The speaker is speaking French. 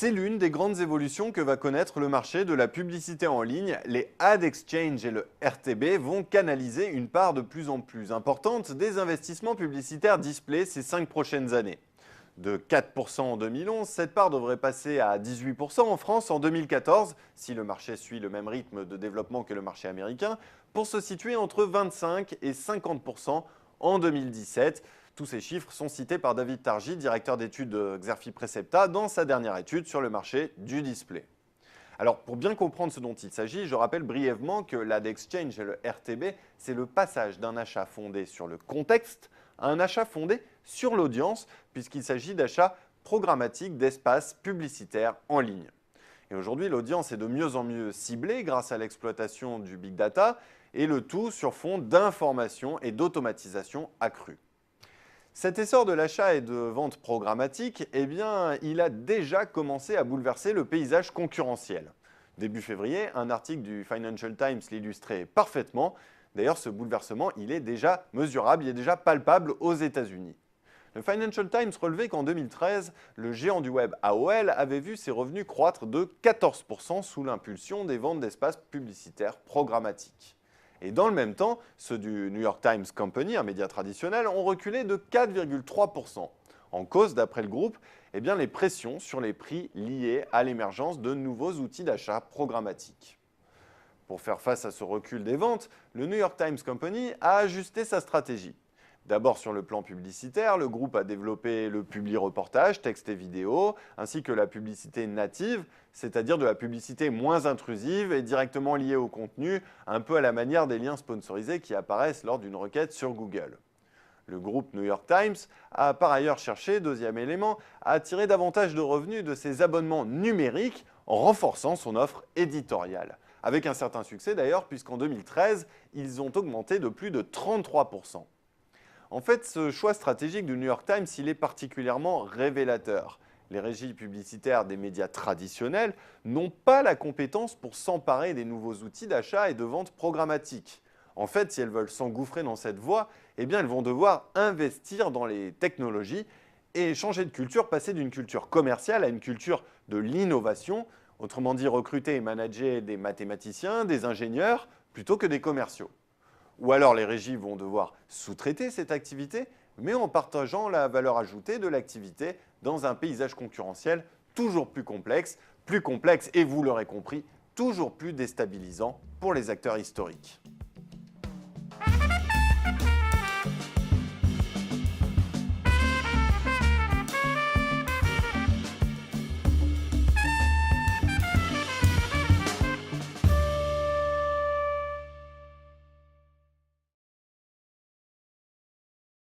C'est l'une des grandes évolutions que va connaître le marché de la publicité en ligne. Les Ad Exchange et le RTB vont canaliser une part de plus en plus importante des investissements publicitaires display ces 5 prochaines années. De 4% en 2011, cette part devrait passer à 18% en France en 2014, si le marché suit le même rythme de développement que le marché américain, pour se situer entre 25 et 50% en 2017. Tous ces chiffres sont cités par David Targy, directeur d'études de Xerfi Precepta, dans sa dernière étude sur le marché du display. Alors, pour bien comprendre ce dont il s'agit, je rappelle brièvement que l'Ad Exchange et le RTB, c'est le passage d'un achat fondé sur le contexte à un achat fondé sur l'audience, puisqu'il s'agit d'achats programmatiques d'espaces publicitaires en ligne. Et aujourd'hui, l'audience est de mieux en mieux ciblée grâce à l'exploitation du big data, et le tout sur fond d'information et d'automatisation accrue. Cet essor de l'achat et de vente programmatique, il a déjà commencé à bouleverser le paysage concurrentiel. Début février, un article du Financial Times l'illustrait parfaitement. D'ailleurs, ce bouleversement, il est déjà mesurable, il est déjà palpable aux États-Unis. Le Financial Times relevait qu'en 2013, le géant du web AOL avait vu ses revenus croître de 14% sous l'impulsion des ventes d'espaces publicitaires programmatiques. Et dans le même temps, ceux du New York Times Company, un média traditionnel, ont reculé de 4,3%. En cause, d'après le groupe, les pressions sur les prix liées à l'émergence de nouveaux outils d'achat programmatiques. Pour faire face à ce recul des ventes, le New York Times Company a ajusté sa stratégie. D'abord sur le plan publicitaire, le groupe a développé le publi-reportage, texte et vidéo, ainsi que la publicité native, c'est-à-dire de la publicité moins intrusive et directement liée au contenu, un peu à la manière des liens sponsorisés qui apparaissent lors d'une requête sur Google. Le groupe New York Times a par ailleurs cherché, deuxième élément, à attirer davantage de revenus de ses abonnements numériques en renforçant son offre éditoriale. Avec un certain succès d'ailleurs, puisqu'en 2013, ils ont augmenté de plus de 33%. En fait, ce choix stratégique du New York Times, il est particulièrement révélateur. Les régies publicitaires des médias traditionnels n'ont pas la compétence pour s'emparer des nouveaux outils d'achat et de vente programmatique. En fait, si elles veulent s'engouffrer dans cette voie, elles vont devoir investir dans les technologies et changer de culture, passer d'une culture commerciale à une culture de l'innovation, autrement dit recruter et manager des mathématiciens, des ingénieurs, plutôt que des commerciaux. Ou alors les régies vont devoir sous-traiter cette activité, mais en partageant la valeur ajoutée de l'activité dans un paysage concurrentiel toujours plus complexe et, vous l'aurez compris, toujours plus déstabilisant pour les acteurs historiques.